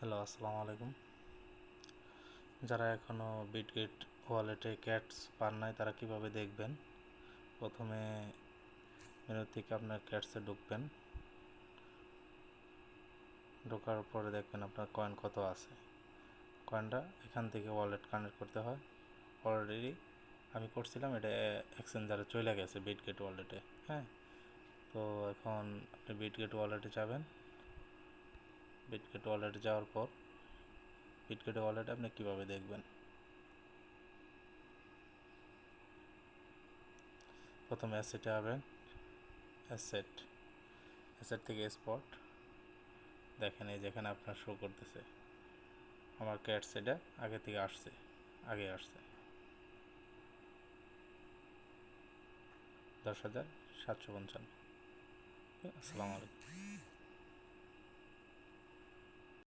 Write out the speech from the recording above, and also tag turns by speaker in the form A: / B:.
A: Hello, আসসালামু আলাইকুম। যারা এখনও বিটগেট ওয়ালেটে ক্যাটস পান নাই তারা কিভাবে দেখবেন? প্রথমে মেনু থেকে আপনার ক্যাটসে ঢুকবেন। ঢোকার পরে দেখবেন আপনার কয়েন কত আছে। কয়েনটা এখান থেকে ওয়ালেট কানেক্ট করতে হয়। অলরেডি আমি করছিলাম, এটা এক্সচেঞ্জারে চলে গেছে বিটগেট ওয়ালেটে। হ্যাঁ, তো এখন আপনি বিটগেট ওয়ালেটে যাবেন। বিটগেট ওয়ালেটে যাওয়ার পর বিটগেট ওয়ালেটে আপনি কীভাবে দেখবেন? প্রথমে অ্যাসেটে যাবেন। অ্যাসেট অ্যাসেট থেকে স্পট দেখেন, এই যেখানে আপনার শো করতেছে আমার ক্যাটস, এটা আগে থেকে আসছে, আগে আসছে 10,755। আসসালামু আলাইকুম।